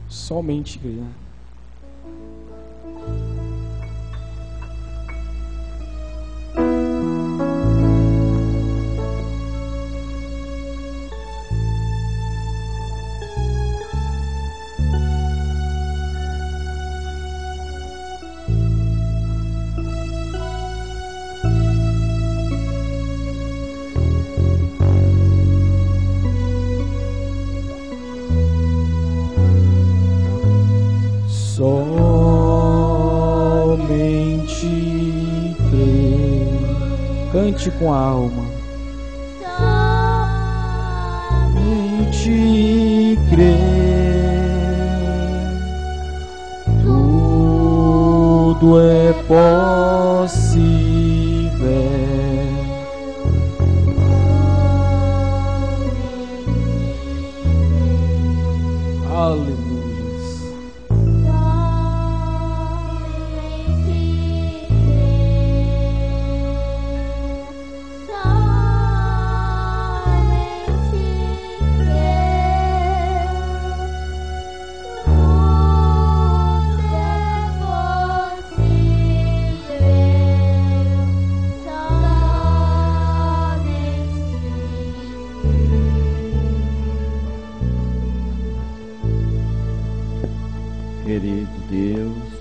Somente crer, né? Somente crer. Cante com a alma. Somente crer. Tudo é possível. Aleluia. Querido Deus,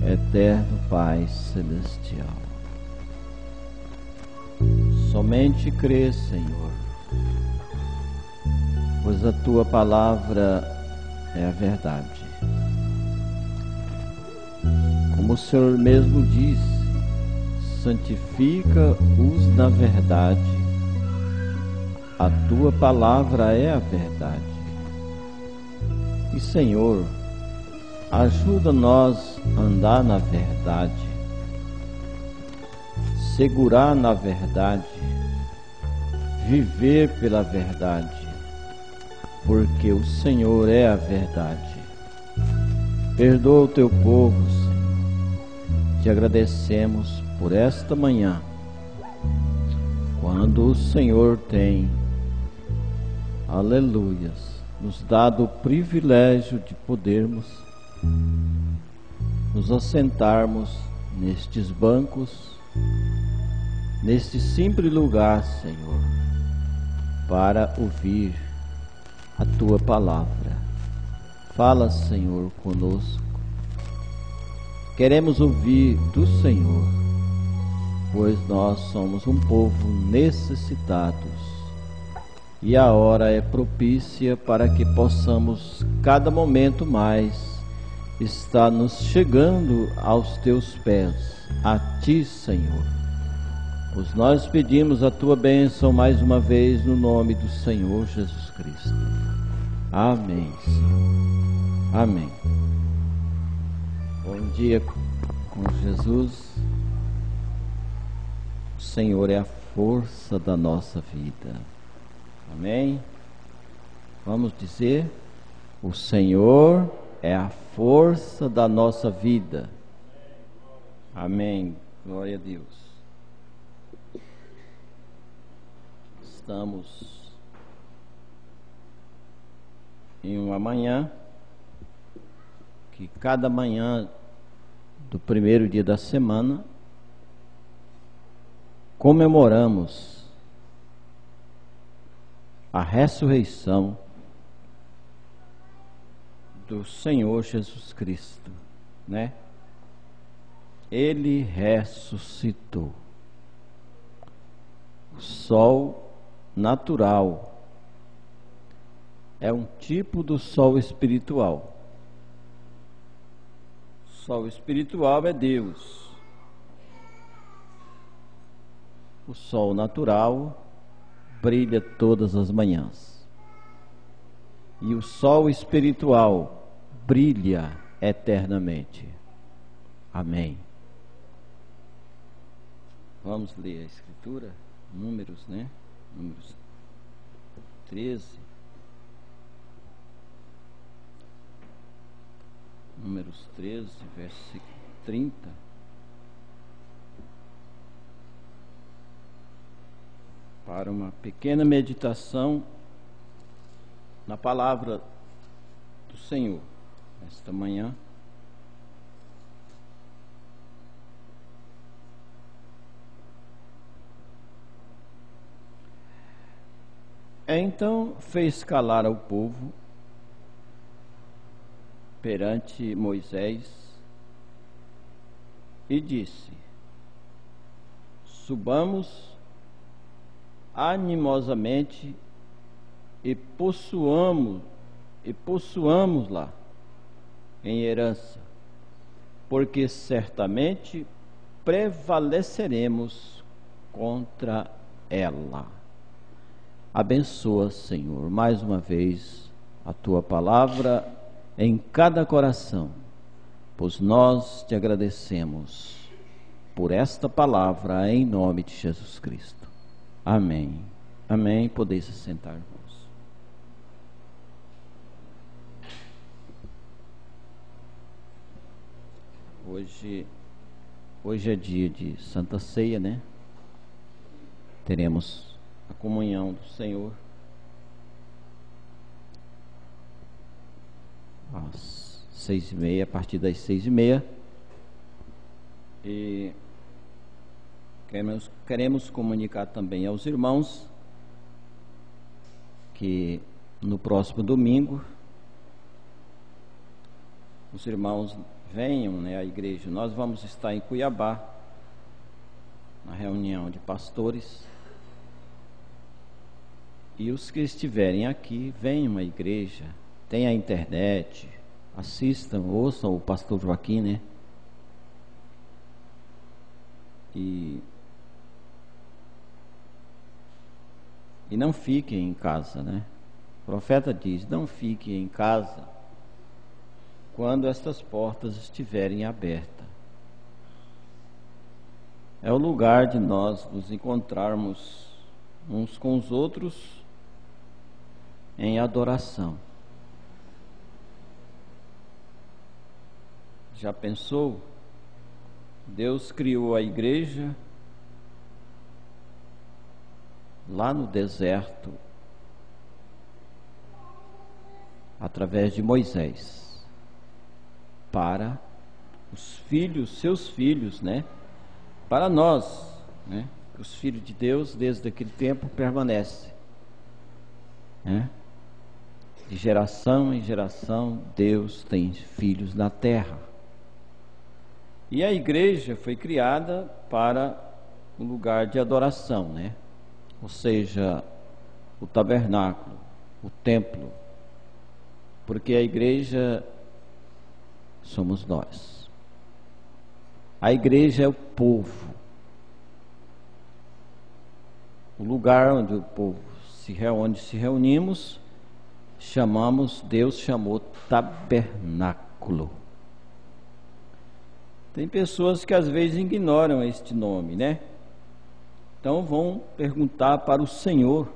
eterno Pai Celestial, somente crê, Senhor, pois a Tua palavra é a verdade. Como o Senhor mesmo disse, santifica-os na verdade, a Tua palavra é a verdade. E, Senhor, ajuda-nos a andar na verdade, segurar na verdade, viver pela verdade, porque o Senhor é a verdade. Perdoa o Teu povo, Senhor. Te agradecemos por esta manhã, quando o Senhor tem, aleluias, nos dado o privilégio de podermos nos assentarmos nestes bancos, neste simples lugar, Senhor, para ouvir a Tua palavra. Fala, Senhor, conosco. Queremos ouvir do Senhor, pois nós somos um povo necessitados e a hora é propícia para que possamos cada momento mais está nos chegando aos Teus pés, a Ti, Senhor. Pois nós pedimos a Tua bênção mais uma vez no nome do Senhor Jesus Cristo. Amém, Senhor. Amém. Bom dia com Jesus. O Senhor é a força da nossa vida. Amém? Vamos dizer: o Senhor é a força da nossa vida. Amém. Glória a Deus. Estamos em uma manhã que cada manhã do primeiro dia da semana comemoramos a ressurreição do Senhor Jesus Cristo, né? Ele ressuscitou. O sol natural é um tipo do sol espiritual. O sol espiritual é Deus. O sol natural brilha todas as manhãs. E o sol espiritual brilha eternamente. Amém. Vamos ler a Escritura, Números, né? Números 13. Números 13, versículo 30. Para uma pequena meditação na palavra do Senhor esta manhã. Então fez calar ao povo perante Moisés e disse: subamos animosamente e possuamos-la em herança, porque certamente prevaleceremos contra ela. Abençoa, Senhor, mais uma vez a tua palavra em cada coração, pois nós te agradecemos por esta palavra em nome de Jesus Cristo. Amém. Amém. Podeis se sentar, irmãos. Hoje é dia de Santa Ceia, né? Teremos a comunhão do Senhor às 6h30, a partir das 6h30, e queremos comunicar também aos irmãos que no próximo domingo os irmãos venham, né, à igreja. Nós vamos estar em Cuiabá na reunião de pastores. E os que estiverem aqui, venham à igreja, tem a internet, assistam, ouçam o pastor Joaquim, né? E não fiquem em casa, né? O profeta diz: não fiquem em casa quando estas portas estiverem abertas. É o lugar de nós nos encontrarmos uns com os outros em adoração. Já pensou? Deus criou a igreja lá no deserto através de Moisés para os filhos, seus filhos, né? Para nós, né? Os filhos de Deus desde aquele tempo permanecem, né? De geração em geração Deus tem filhos na terra. E a igreja foi criada para o lugar de adoração, né? Ou seja, o tabernáculo, o templo. Porque a igreja somos nós. A igreja é o povo. O lugar onde o povo onde se reunimos, Deus chamou tabernáculo. Tem pessoas que às vezes ignoram este nome, né? Então vão perguntar para o Senhor,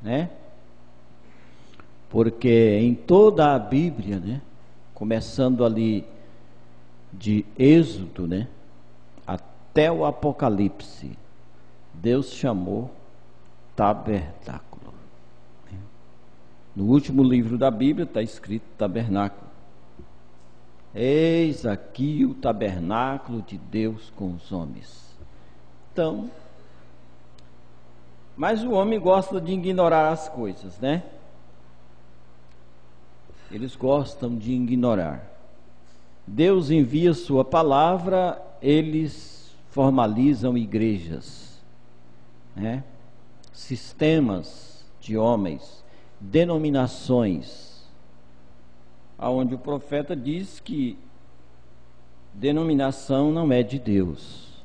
né? Porque em toda a Bíblia, né? Começando ali de Êxodo, né? Até o Apocalipse, Deus chamou tabernáculo. No último livro da Bíblia está escrito tabernáculo. Eis aqui o tabernáculo de Deus com os homens. Então, mas o homem gosta de ignorar as coisas, né? Eles gostam de ignorar. Deus envia sua palavra, eles formalizam igrejas, né? Sistemas de homens, denominações, aonde o profeta diz que denominação não é de Deus,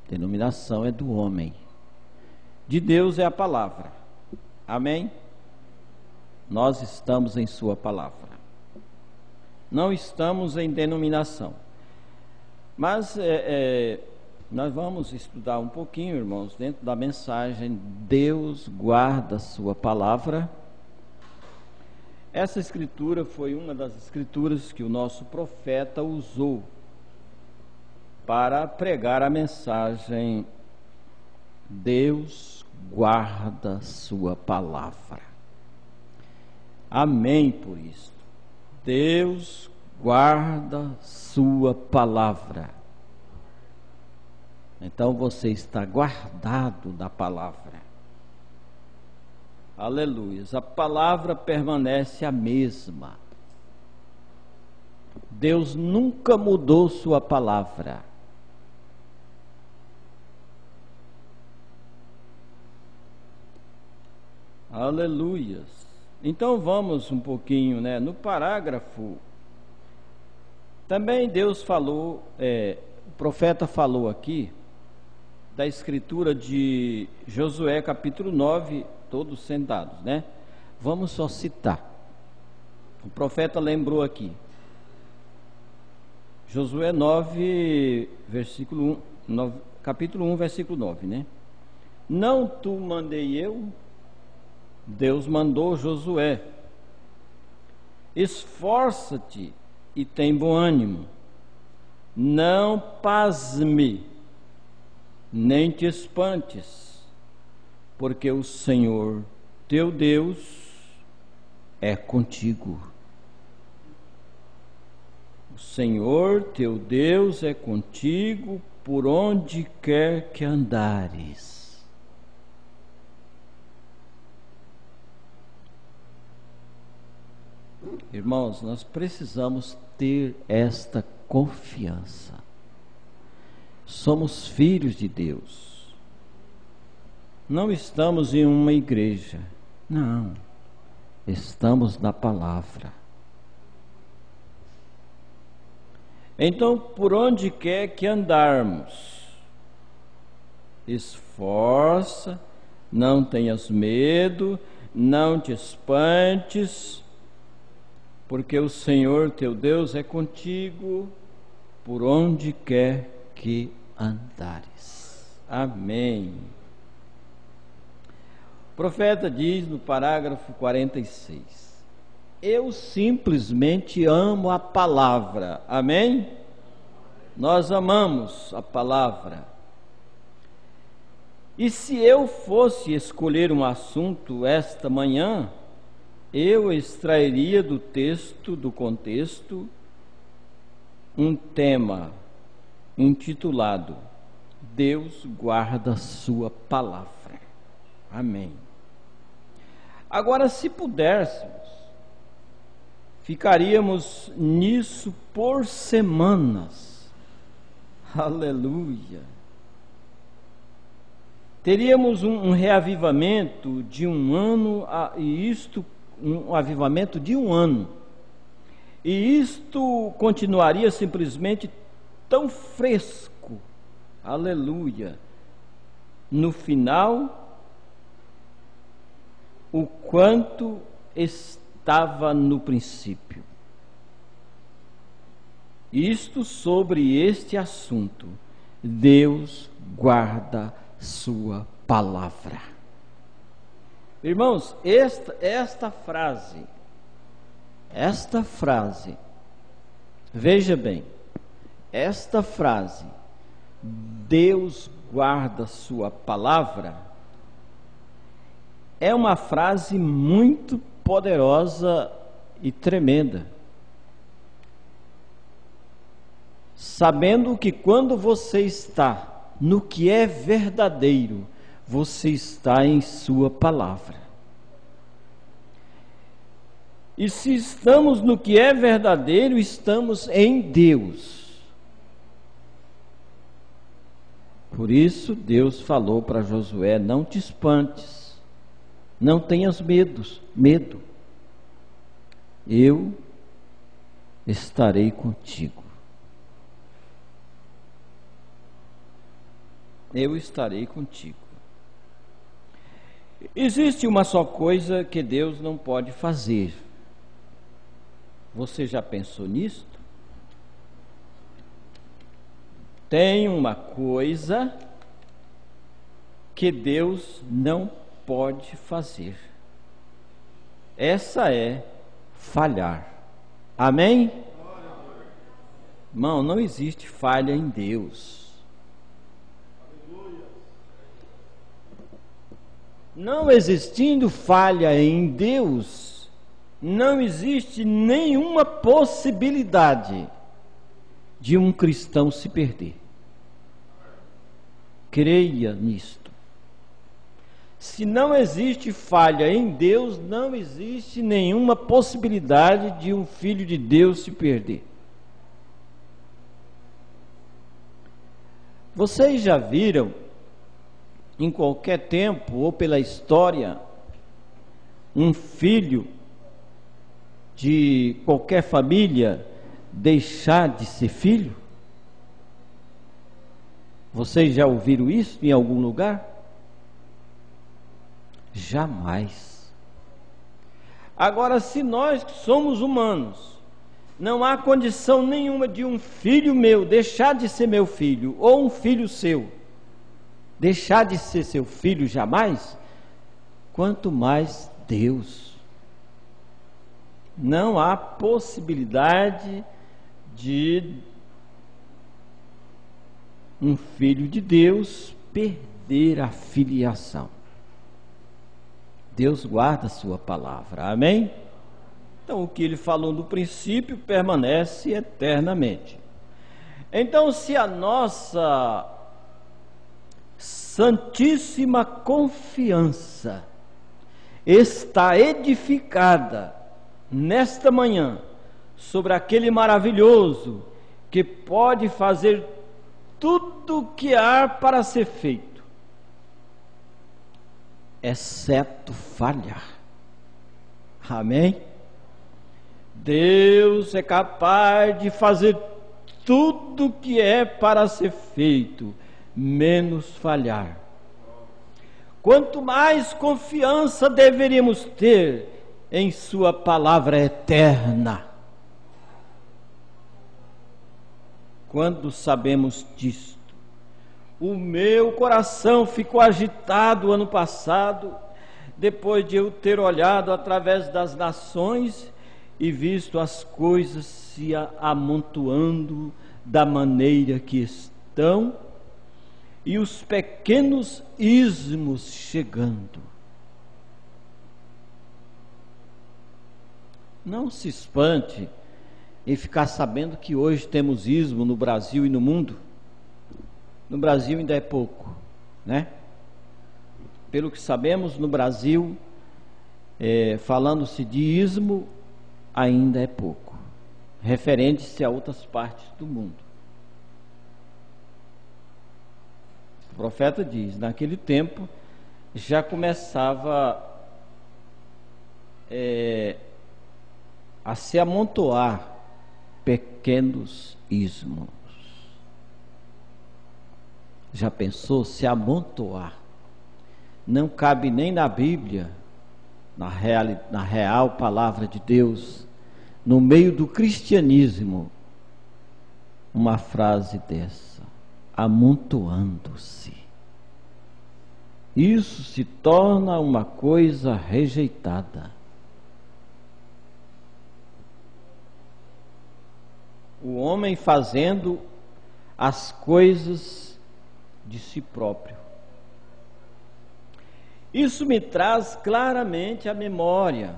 denominação é do homem, de Deus é a palavra. Amém? Nós estamos em sua palavra, não estamos em denominação. Mas nós vamos estudar um pouquinho, irmãos, dentro da mensagem Deus guarda a sua palavra. Essa escritura foi uma das escrituras que o nosso profeta usou para pregar a mensagem Deus guarda a sua palavra. Amém por isto. Deus guarda sua palavra. Então você está guardado da palavra. Aleluia. A palavra permanece a mesma. Deus nunca mudou sua palavra. Aleluias. Então vamos um pouquinho, no parágrafo. Também Deus falou, o profeta falou aqui, da escritura de Josué capítulo 9, todos sentados, Vamos só citar. O profeta lembrou aqui. Josué 9, versículo 1, capítulo 1, versículo 9, Não tu mandei eu, Deus mandou Josué. Esforça-te e tem bom ânimo. Não pasme, nem te espantes, porque o Senhor teu Deus é contigo. O Senhor teu Deus é contigo por onde quer que andares. Irmãos, nós precisamos ter esta confiança. Somos filhos de Deus. Não estamos em uma igreja. Não. Estamos na palavra. Então, por onde quer que andarmos, esforça, não tenhas medo, não te espantes, porque o Senhor teu Deus é contigo por onde quer que andares. Amém. O profeta diz no parágrafo 46: eu simplesmente amo a palavra. Amém? Nós amamos a palavra. E se eu fosse escolher um assunto esta manhã, eu extrairia do contexto, um tema intitulado Deus guarda sua palavra. Amém. Agora, se pudéssemos, ficaríamos nisso por semanas. Aleluia. Teríamos um reavivamento de um ano, um avivamento de um ano. E isto continuaria simplesmente tão fresco, aleluia, no final, o quanto estava no princípio. Isto sobre este assunto, Deus guarda sua palavra. Irmãos, esta frase, veja bem, esta frase, Deus guarda sua palavra, é uma frase muito poderosa e tremenda. Sabendo que quando você está no que é verdadeiro, você está em sua palavra. E se estamos no que é verdadeiro, estamos em Deus. Por isso Deus falou para Josué: não te espantes, não tenhas medo. Eu estarei contigo. Eu estarei contigo. Existe uma só coisa que Deus não pode fazer. Você já pensou nisto? Tem uma coisa que Deus não pode fazer. Essa é falhar. Amém? Irmão, não existe falha em Deus. Não existindo falha em Deus, não existe nenhuma possibilidade de um cristão se perder. Creia nisto. Se não existe falha em Deus, não existe nenhuma possibilidade de um filho de Deus se perder. Vocês já viram, em qualquer tempo ou pela história, um filho de qualquer família deixar de ser filho? Vocês já ouviram isso em algum lugar? Jamais. Agora, se nós que somos humanos, não há condição nenhuma de um filho meu deixar de ser meu filho, ou um filho seu deixar de ser seu filho jamais, quanto mais Deus. Não há possibilidade de um filho de Deus perder a filiação. Deus guarda a sua palavra, amém? Então o que ele falou no princípio permanece eternamente. Então, se a nossa santíssima confiança está edificada nesta manhã sobre aquele maravilhoso que pode fazer tudo o que há para ser feito, exceto falhar. Amém? Deus é capaz de fazer tudo o que é para ser feito, menos falhar. Quanto mais confiança deveríamos ter em sua palavra eterna. Quando sabemos disto, o meu coração ficou agitado ano passado, depois de eu ter olhado através das nações e visto as coisas se amontoando da maneira que estão, e os pequenos ismos chegando. Não se espante em ficar sabendo que hoje temos ismo no Brasil e no mundo. No Brasil ainda é pouco, né? Pelo que sabemos, no Brasil, falando-se de ismo, ainda é pouco, referente-se a outras partes do mundo. O profeta diz, naquele tempo já começava a se amontoar pequenos ismos. Já pensou se amontoar? Não cabe nem na Bíblia, na real palavra de Deus, no meio do cristianismo, uma frase dessa, amontoando-se. Isso se torna uma coisa rejeitada. O homem fazendo as coisas de si próprio. Isso me traz claramente à memória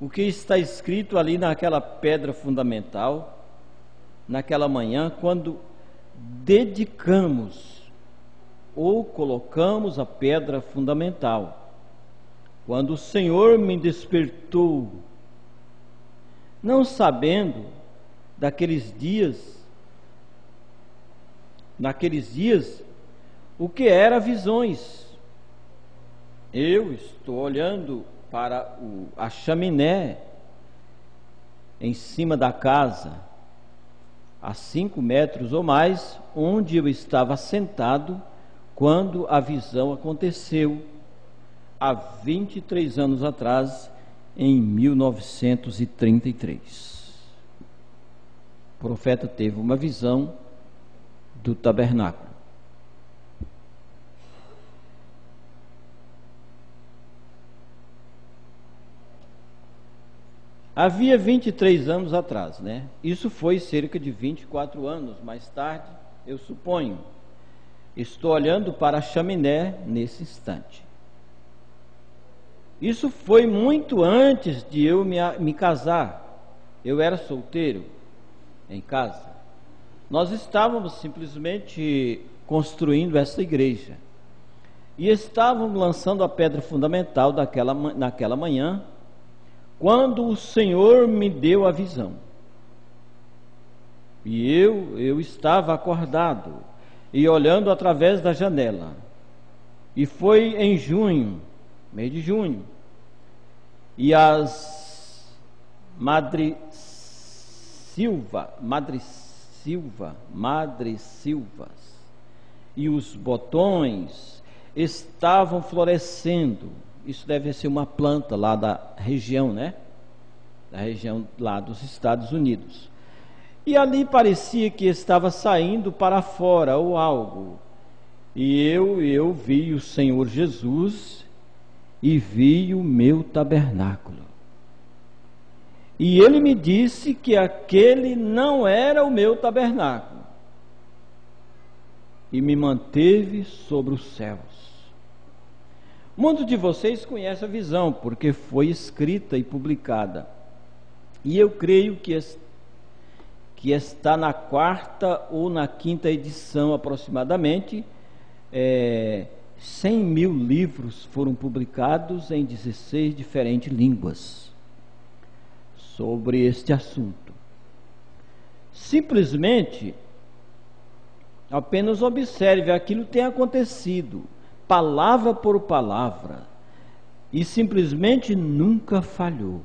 o que está escrito ali naquela pedra fundamental, naquela manhã, quando dedicamos ou colocamos a pedra fundamental. Quando o Senhor me despertou, não sabendo naqueles dias, o que era visões. Eu estou olhando para a chaminé em cima da casa, a 5 metros ou mais, onde eu estava sentado quando a visão aconteceu, há 23 anos atrás, em 1933. O profeta teve uma visão do tabernáculo. Havia 23 anos atrás, né? Isso foi cerca de 24 anos mais tarde, eu suponho. Estou olhando para a chaminé nesse instante. Isso foi muito antes de eu me casar. Eu era solteiro em casa. Nós estávamos simplesmente construindo essa igreja e estávamos lançando a pedra fundamental naquela manhã, quando o Senhor me deu a visão. E eu estava acordado e olhando através da janela. E foi em junho, mês de junho, e as madressilvas e os botões estavam florescendo. Isso deve ser uma planta lá da região, né? Da região lá dos Estados Unidos. E ali parecia que estava saindo para fora ou algo. E eu vi o Senhor Jesus e vi o meu tabernáculo. E ele me disse que aquele não era o meu tabernáculo. E me manteve sobre os céus. Muitos de vocês conhecem a visão, porque foi escrita e publicada. E eu creio que está na 4ª ou na 5ª edição aproximadamente. 100 mil livros foram publicados em 16 diferentes línguas sobre este assunto. Simplesmente, apenas observe, aquilo tem acontecido, palavra por palavra, e simplesmente nunca falhou.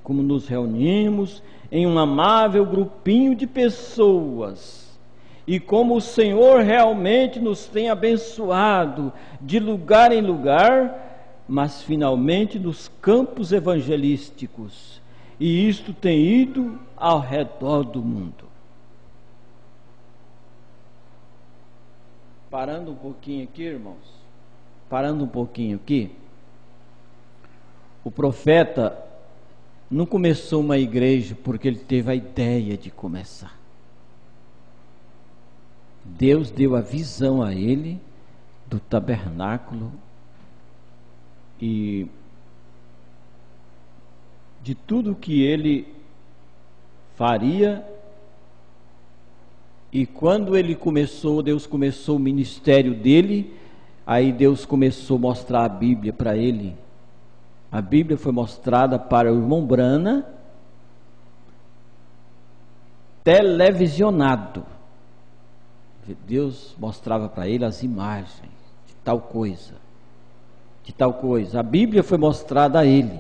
Como nos reunimos em um amável grupinho de pessoas, e como o Senhor realmente nos tem abençoado de lugar em lugar, mas finalmente nos campos evangelísticos, e isto tem ido ao redor do mundo. Parando um pouquinho aqui, irmãos, o profeta não começou uma igreja porque ele teve a ideia de começar. Deus deu a visão a ele do tabernáculo e de tudo que ele faria. E quando ele começou, Deus começou o ministério dele, aí Deus começou a mostrar a Bíblia para ele. A Bíblia foi mostrada para o irmão Brana, televisionado. Deus mostrava para ele as imagens de tal coisa. A Bíblia foi mostrada a ele.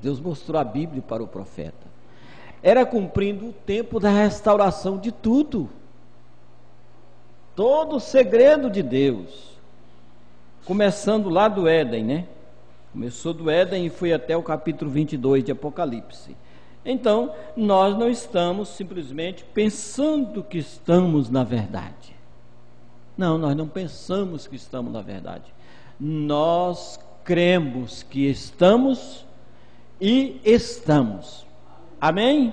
Deus mostrou a Bíblia para o profeta. Era cumprindo o tempo da restauração de tudo. Todo o segredo de Deus. Começando lá do Éden, né? Começou do Éden e foi até o capítulo 22 de Apocalipse. Então, nós não estamos simplesmente pensando que estamos na verdade. Não, nós não pensamos que estamos na verdade. Nós cremos que estamos e estamos. Amém?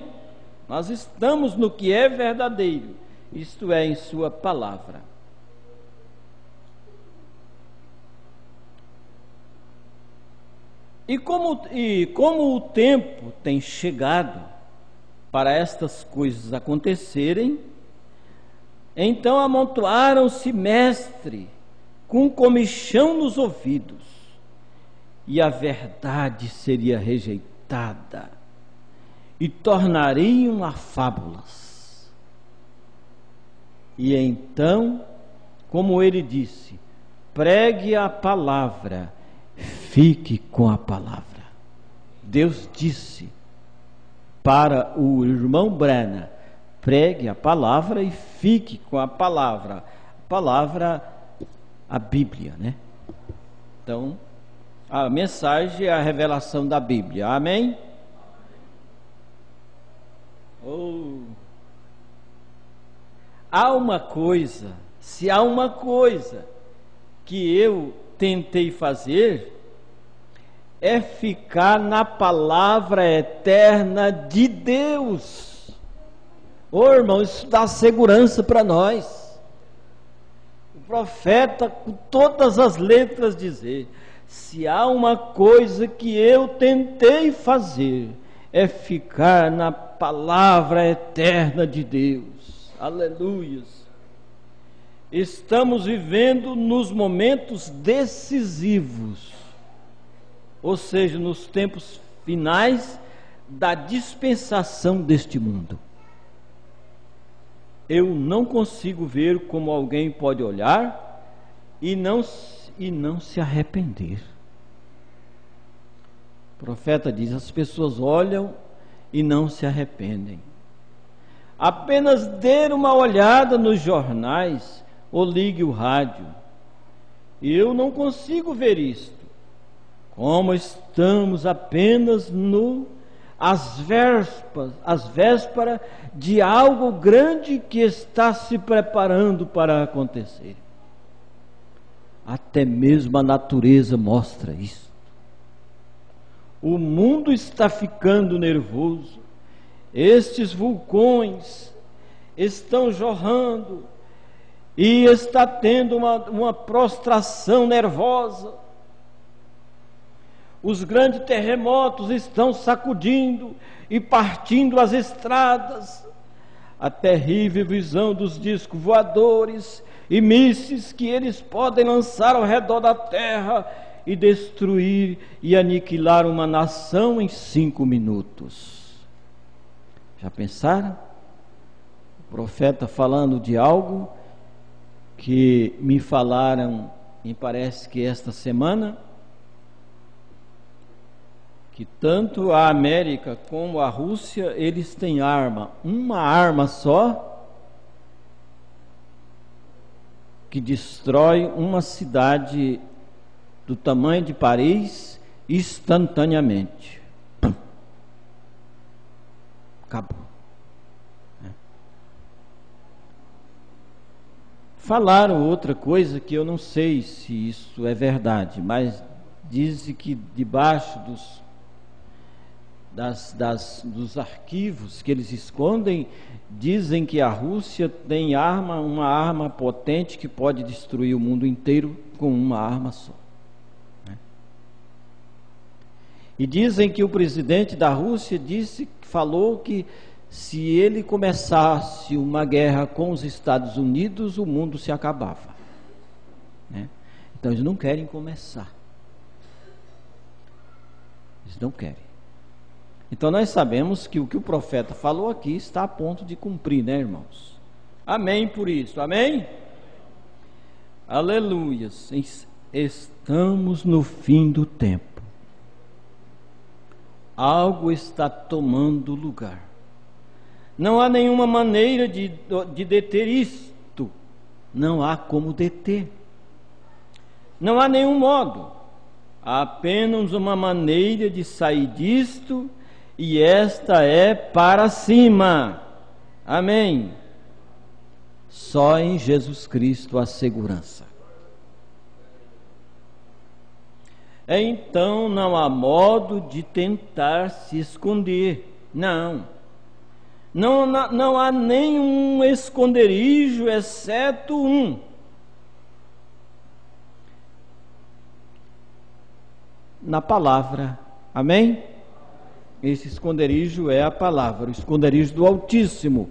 Nós estamos no que é verdadeiro, isto é, em sua palavra. E como o tempo tem chegado para estas coisas acontecerem, então amontoaram-se mestre com comichão nos ouvidos, e a verdade seria rejeitada, e tornariam a fábulas. E então, como ele disse, pregue a palavra, fique com a palavra. Deus disse para o irmão Brana, pregue a palavra e fique com a palavra. A palavra, a Bíblia, né? Então, a mensagem é a revelação da Bíblia. Amém? Há uma coisa, se há uma coisa que eu tentei fazer, é ficar na palavra eterna de Deus. Irmão, isso dá segurança para nós. O profeta, com todas as letras, dizer: Se há uma coisa que eu tentei fazer, é ficar na palavra eterna de Deus. Aleluias. Estamos vivendo nos momentos decisivos, ou seja, nos tempos finais da dispensação deste mundo. Eu não consigo ver como alguém pode olhar e não se arrepender. O profeta diz: as pessoas olham e não se arrependem. Apenas dê uma olhada nos jornais ou ligue o rádio. E eu não consigo ver isto. Como estamos apenas às vésperas de algo grande que está se preparando para acontecer. Até mesmo a natureza mostra isso. O mundo está ficando nervoso. Estes vulcões estão jorrando e está tendo uma prostração nervosa. Os grandes terremotos estão sacudindo e partindo as estradas. A terrível visão dos discos voadores e mísseis que eles podem lançar ao redor da terra e destruir e aniquilar uma nação em 5 minutos. Já pensaram? O profeta falando de algo que me falaram, me parece que esta semana, que tanto a América como a Rússia, eles têm uma arma só, que destrói uma cidade do tamanho de Paris instantaneamente. Acabou. Falaram outra coisa que eu não sei se isso é verdade, mas dizem que debaixo dos arquivos que eles escondem, dizem que a Rússia tem uma arma potente que pode destruir o mundo inteiro com uma arma só. E dizem que o presidente da Rússia falou que se ele começasse uma guerra com os Estados Unidos, o mundo se acabava. Então eles não querem começar. Eles não querem. Então nós sabemos que o que o profeta falou aqui está a ponto de cumprir, né, irmãos? Amém por isso, amém? Aleluias. Estamos no fim do tempo. Algo está tomando lugar. Não há nenhuma maneira de deter isto. Não há como deter. Não há nenhum modo. Há apenas uma maneira de sair disto, e esta é para cima. Amém. Só em Jesus Cristo a segurança. Então não há modo de tentar se esconder. Não há nenhum esconderijo, exceto um. Na palavra. Amém? Esse esconderijo é a palavra, o esconderijo do Altíssimo.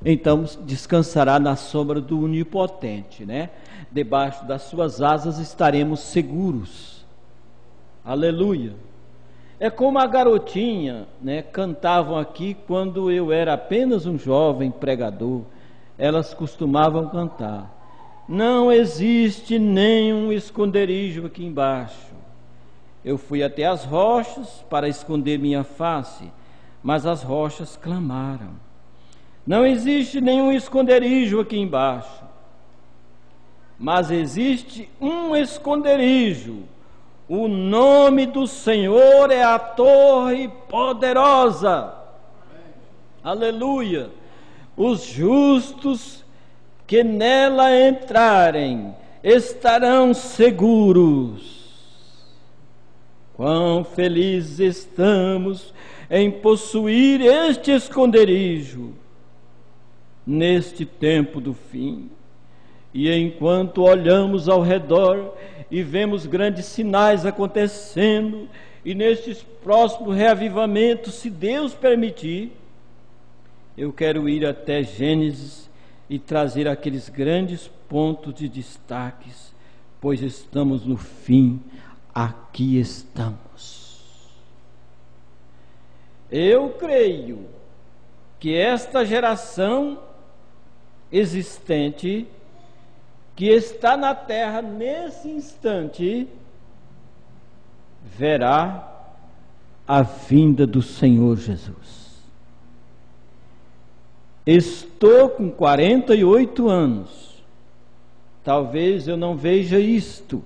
Então descansará na sombra do Onipotente, né? Debaixo das suas asas estaremos seguros. Aleluia. É como a garotinha, né, cantavam aqui quando eu era apenas um jovem pregador. Elas costumavam cantar: não existe nenhum esconderijo aqui embaixo. Eu fui até as rochas para esconder minha face, mas as rochas clamaram. Não existe nenhum esconderijo aqui embaixo, mas existe um esconderijo. O nome do Senhor é a torre poderosa. Aleluia. Os justos que nela entrarem estarão seguros. Quão felizes estamos em possuir este esconderijo neste tempo do fim. E enquanto olhamos ao redor e vemos grandes sinais acontecendo, e nestes próximos reavivamentos, se Deus permitir, eu quero ir até Gênesis e trazer aqueles grandes pontos de destaques, pois estamos no fim, aqui estamos. Eu creio que esta geração existente, que está na terra nesse instante, verá a vinda do Senhor Jesus. Estou com 48 anos, talvez eu não veja isto,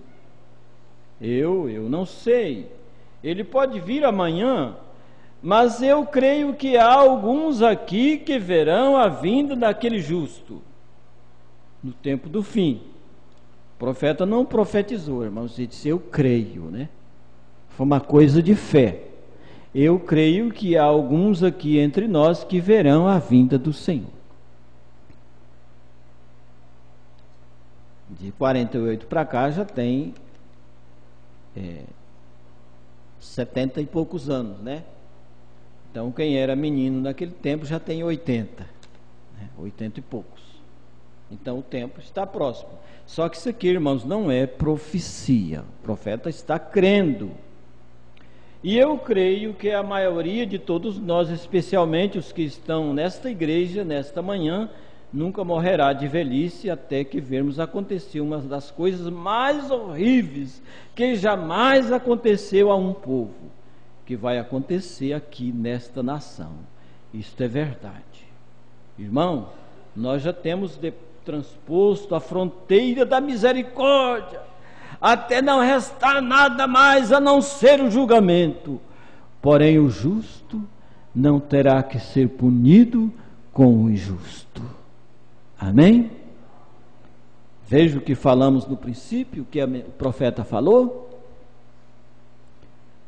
eu não sei, ele pode vir amanhã, mas eu creio que há alguns aqui que verão a vinda daquele justo, no tempo do fim. O profeta não profetizou, irmãos, ele disse, eu creio, né? Foi uma coisa de fé. Eu creio que há alguns aqui entre nós que verão a vinda do Senhor. De 48 para cá já tem 70 e poucos anos, né? Então quem era menino naquele tempo já tem 80, né? 80 e poucos. Então o tempo está próximo. Só que isso aqui, irmãos, não é profecia. O profeta está crendo. E eu creio que a maioria de todos nós, especialmente os que estão nesta igreja, nesta manhã, nunca morrerá de velhice até que vermos acontecer uma das coisas mais horríveis que jamais aconteceu a um povo, que vai acontecer aqui nesta nação. Isto é verdade. Irmão, nós já temos transposto a fronteira da misericórdia, até não restar nada mais a não ser o julgamento. Porém o justo não terá que ser punido com o injusto. Amém? Veja o que falamos no princípio, o que o profeta falou.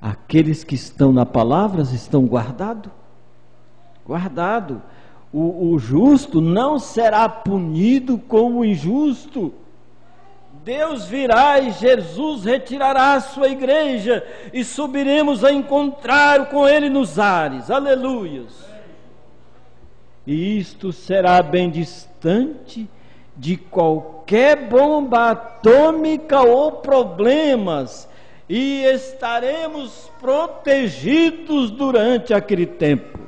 Aqueles que estão na palavra estão guardados. Guardado. O justo não será punido com o injusto. Deus virá e Jesus retirará a sua igreja e subiremos a encontrar com Ele nos ares. Aleluias! E isto será bem distante de qualquer bomba atômica ou problemas, e estaremos protegidos durante aquele tempo.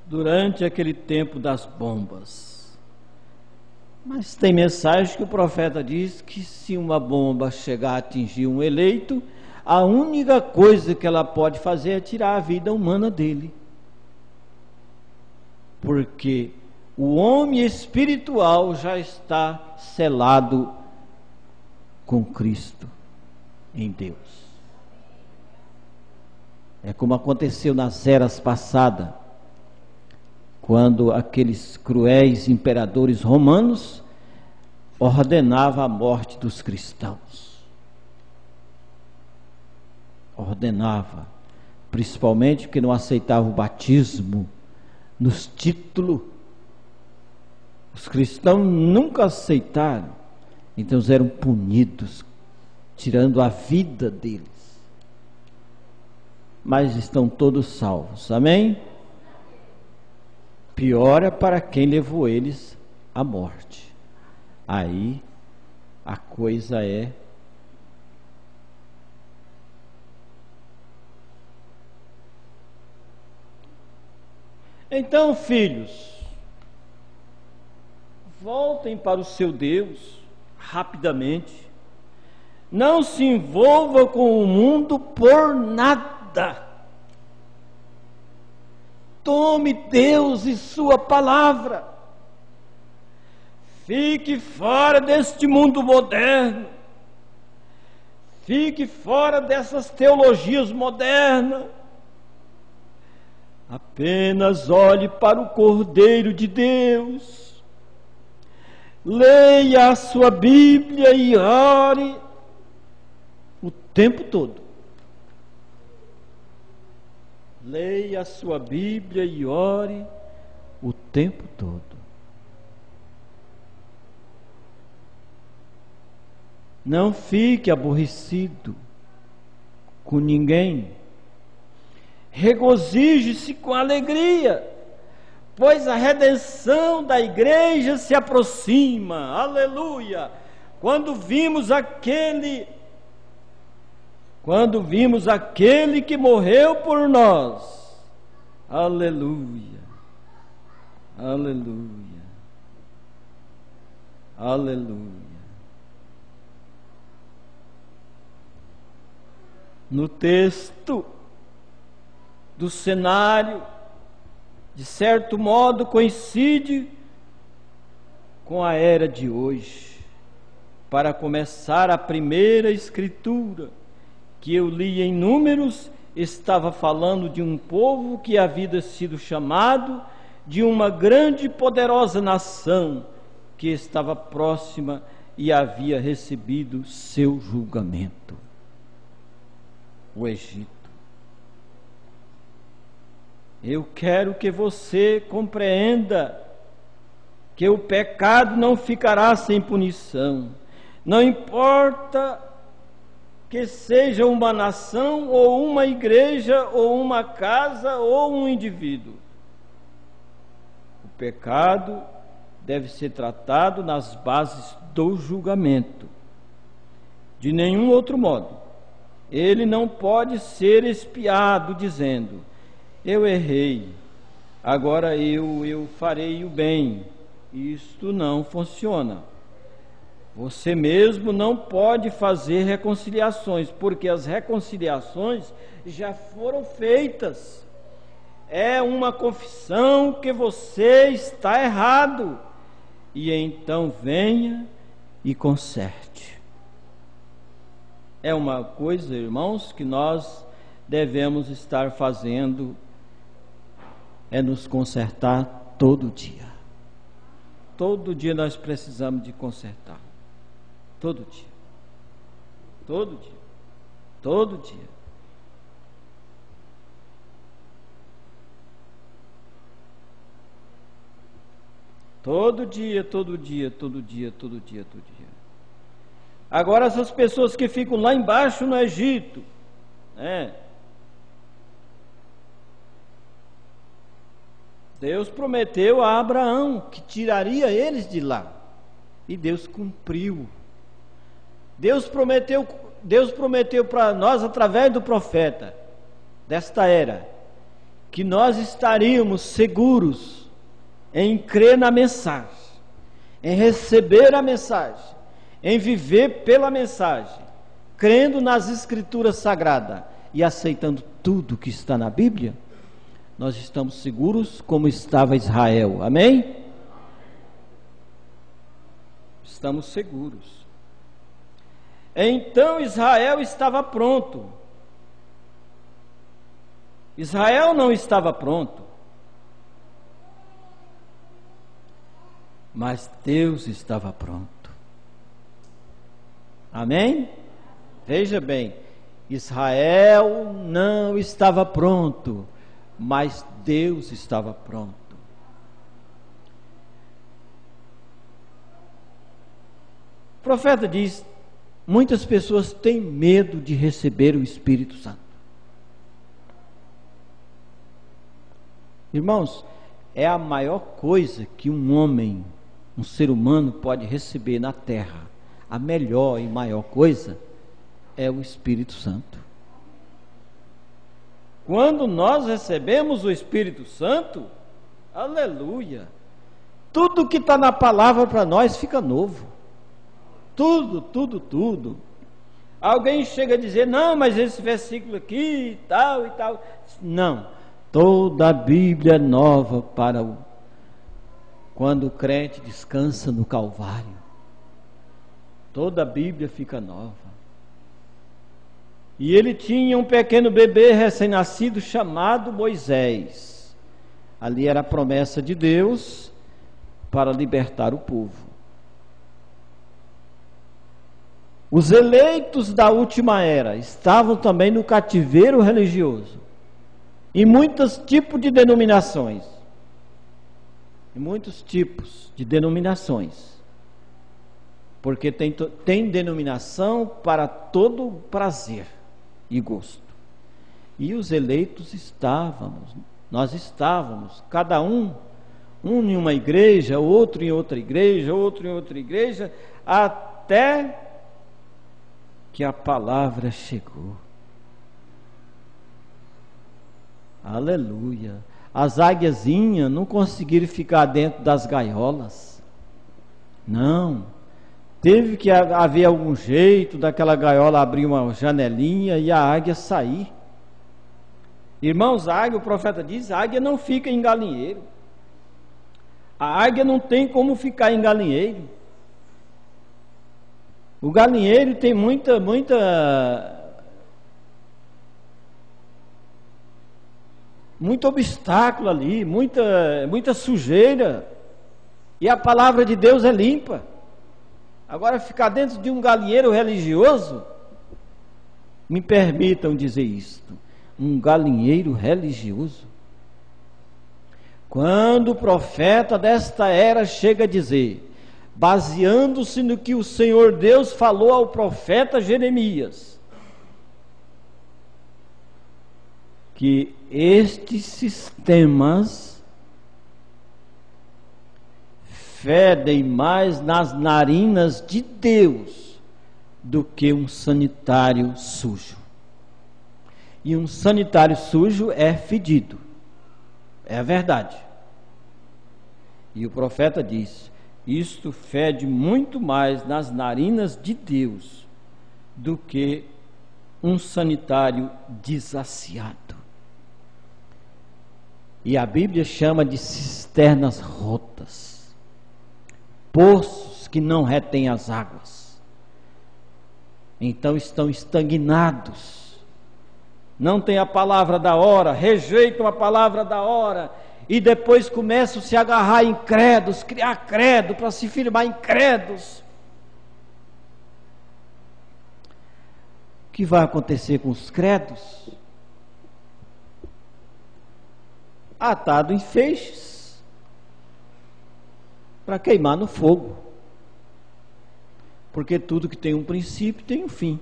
Durante aquele tempo das bombas. Mas tem mensagem que o profeta diz que se uma bomba chegar a atingir um eleito, a única coisa que ela pode fazer é tirar a vida humana dele. Porque o homem espiritual já está selado com Cristo em Deus. É como aconteceu nas eras passadas, quando aqueles cruéis imperadores romanos ordenavam a morte dos cristãos. Ordenava, principalmente porque não aceitava o batismo nos títulos. Os cristãos nunca aceitaram, então eles eram punidos, tirando a vida deles. Mas estão todos salvos, amém? Pior é para quem levou eles à morte. Aí a coisa é então, filhos, voltem para o seu Deus rapidamente. Não se envolva com o mundo por nada. Tome Deus e sua palavra. Fique fora deste mundo moderno. Fique fora dessas teologias modernas. Apenas olhe para o Cordeiro de Deus. Leia a sua Bíblia e ore o tempo todo. Leia a sua Bíblia e ore o tempo todo. Não fique aborrecido com ninguém. Regozije-se com alegria, pois a redenção da igreja se aproxima. Aleluia! Quando vimos aquele que morreu por nós. Aleluia! Aleluia! Aleluia! No texto do cenário, de certo modo, coincide com a era de hoje. Para começar, a primeira escritura que eu li em Números estava falando de um povo que havia sido chamado de uma grande e poderosa nação que estava próxima e havia recebido seu julgamento. O Egito. Eu quero que você compreenda que o pecado não ficará sem punição. Não importa que seja uma nação, ou uma igreja, ou uma casa, ou um indivíduo. O pecado deve ser tratado nas bases do julgamento. De nenhum outro modo. Ele não pode ser expiado dizendo: eu errei, agora eu farei o bem. Isto não funciona. Você mesmo não pode fazer reconciliações, porque as reconciliações já foram feitas. É uma confissão que você está errado, e então venha e conserte. É uma coisa, irmãos, que nós devemos estar fazendo, é nos consertar todo dia. Todo dia nós precisamos de consertar. Todo dia. Todo dia. Todo dia. Todo dia, todo dia, todo dia, todo dia, todo dia. Agora essas pessoas que ficam lá embaixo no Egito, Deus prometeu a Abraão que tiraria eles de lá, e Deus cumpriu. Deus prometeu para nós, através do profeta desta era, que nós estaríamos seguros em crer na mensagem, em receber a mensagem, em viver pela mensagem, crendo nas Escrituras Sagradas e aceitando tudo que está na Bíblia. Nós estamos seguros como estava Israel. Amém? Estamos seguros. Então Israel estava pronto. Israel não estava pronto, mas Deus estava pronto. Amém? Veja bem, Israel não estava pronto, mas Deus estava pronto. O profeta diz: muitas pessoas têm medo de receber o Espírito Santo. Irmãos, é a maior coisa que um homem, um ser humano pode receber na terra. A melhor e maior coisa é o Espírito Santo. Quando nós recebemos o Espírito Santo, aleluia, tudo que está na palavra para nós fica novo. Tudo, tudo, tudo. Alguém chega a dizer: não, mas esse versículo aqui e tal e tal. Não, toda a Bíblia é nova para quando o crente descansa no Calvário. Toda a Bíblia fica nova. E ele tinha um pequeno bebê recém-nascido chamado Moisés. Ali era a promessa de Deus para libertar o povo. Os eleitos da última era estavam também no cativeiro religioso. E muitos tipos de denominações. porque tem denominação para todo prazer e gosto. E os eleitos nós estávamos, cada um em uma igreja, outro em outra igreja, outro em outra igreja, até que a palavra chegou. Aleluia. As águiazinhas não conseguiram ficar dentro das gaiolas. Não. Teve que haver algum jeito daquela gaiola abrir uma janelinha e a águia sair. Irmãos, a águia, o profeta diz, a águia não fica em galinheiro. A águia não tem como ficar em galinheiro. O galinheiro tem muito obstáculo ali, muita sujeira. E a palavra de Deus é limpa. Agora, ficar dentro de um galinheiro religioso, me permitam dizer isto, um galinheiro religioso. Quando o profeta desta era chega a dizer, baseando-se no que o Senhor Deus falou ao profeta Jeremias, que estes sistemas fedem mais nas narinas de Deus do que um sanitário sujo. E um sanitário sujo é fedido. É a verdade. E o profeta diz, isto fede muito mais nas narinas de Deus do que um sanitário desaciado. E a Bíblia chama de cisternas rotas, poços que não retêm as águas. Então estão estagnados. Não tem a palavra da hora, rejeitam a palavra da hora e depois começam a se agarrar em credos, criar credo para se firmar em credos. O que vai acontecer com os credos? Atado em feixes para queimar no fogo, porque tudo que tem um princípio tem um fim.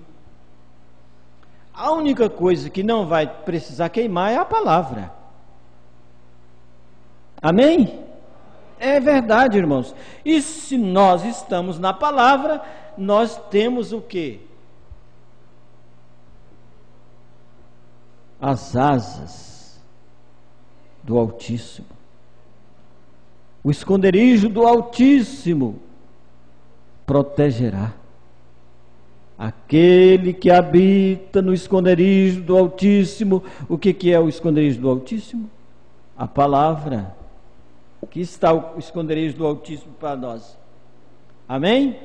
A única coisa que não vai precisar queimar é a palavra. Amém? É verdade, irmãos. E se nós estamos na palavra, nós temos o quê? As asas do Altíssimo. O esconderijo do Altíssimo protegerá. Aquele que habita no esconderijo do Altíssimo. O que é o esconderijo do Altíssimo? A palavra. Aqui está o esconderijo do Altíssimo para nós. Amém?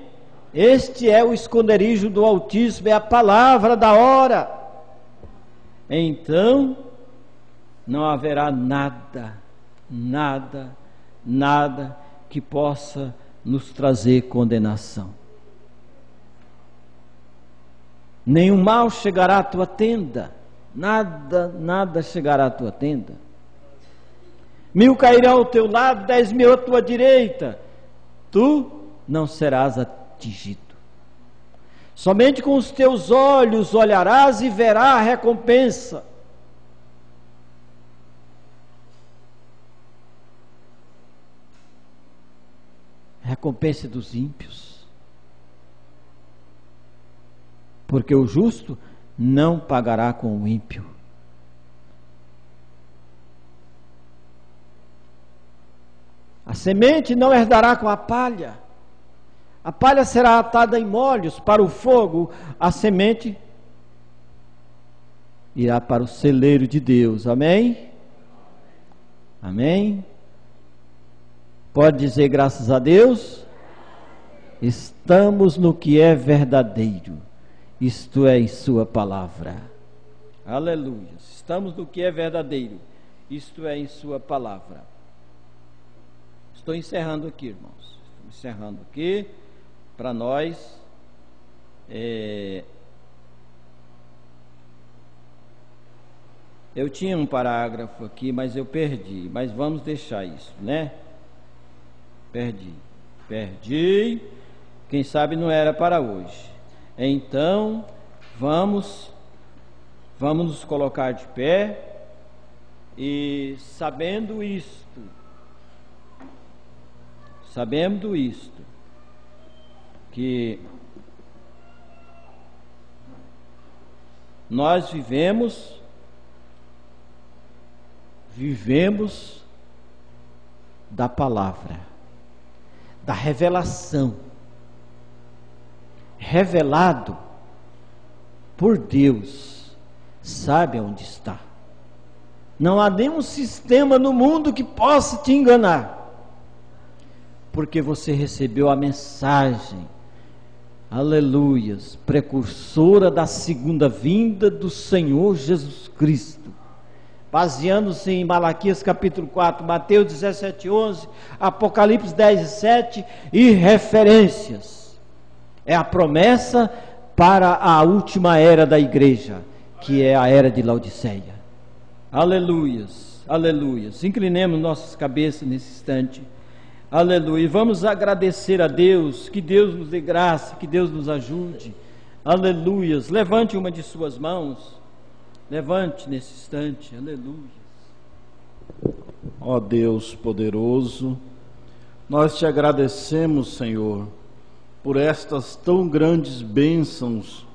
Este é o esconderijo do Altíssimo, é a palavra da hora. Então, não haverá nada que possa nos trazer condenação. Nenhum mal chegará à tua tenda, nada chegará à tua tenda. 1000 cairão ao teu lado, 10.000 à tua direita, tu não serás atingido. Somente com os teus olhos olharás e verás a recompensa. Recompensa dos ímpios. Porque o justo não pagará com o ímpio. A semente não herdará com a palha. A palha será atada em molhos para o fogo, a semente irá para o celeiro de Deus. Amém? Amém? Pode dizer graças a Deus? Estamos no que é verdadeiro. Isto é em sua palavra. Aleluia. Estamos no que é verdadeiro. Isto é em sua palavra. Estou encerrando aqui, irmãos. Estou encerrando aqui para nós. Eu tinha um parágrafo aqui, mas eu perdi. Mas vamos deixar isso, né? Perdi. Quem sabe não era para hoje. Então, vamos nos colocar de pé e sabendo isto, que nós vivemos da palavra, da revelação, revelado por Deus, sabe onde está. Não há nenhum sistema no mundo que possa te enganar, porque você recebeu a mensagem, aleluias, precursora da segunda vinda do Senhor Jesus Cristo, baseando-se em Malaquias capítulo 4, Mateus 17, 11, Apocalipse 10, 7 e referências. É a promessa para a última era da igreja, que é a era de Laodiceia. Aleluias, aleluias. Inclinemos nossas cabeças nesse instante. Aleluia. E vamos agradecer a Deus, que Deus nos dê graça, que Deus nos ajude. Aleluias. Levante uma de suas mãos. Levante nesse instante. Aleluia. Ó Deus poderoso, nós te agradecemos, Senhor, por estas tão grandes bênçãos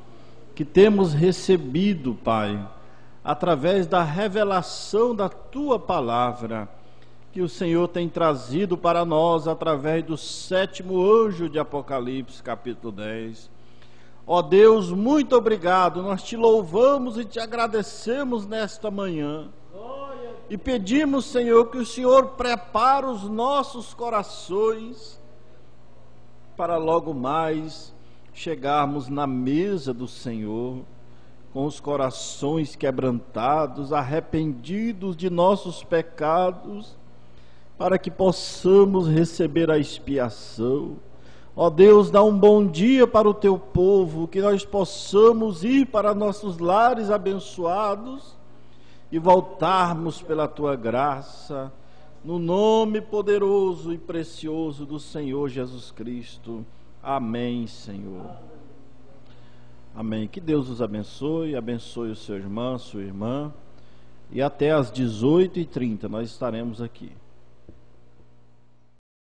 que temos recebido, Pai, através da revelação da Tua Palavra, que o Senhor tem trazido para nós através do 7º anjo de Apocalipse, capítulo 10. Ó Deus, muito obrigado, nós te louvamos e te agradecemos nesta manhã. E pedimos, Senhor, que o Senhor prepare os nossos corações para logo mais chegarmos na mesa do Senhor, com os corações quebrantados, arrependidos de nossos pecados, para que possamos receber a expiação. Ó Deus, dá um bom dia para o teu povo, que nós possamos ir para nossos lares abençoados e voltarmos pela tua graça, no nome poderoso e precioso do Senhor Jesus Cristo. Amém, Senhor. Amém. Que Deus os abençoe, abençoe o seu irmão, sua irmã, e até às 18h30 nós estaremos aqui.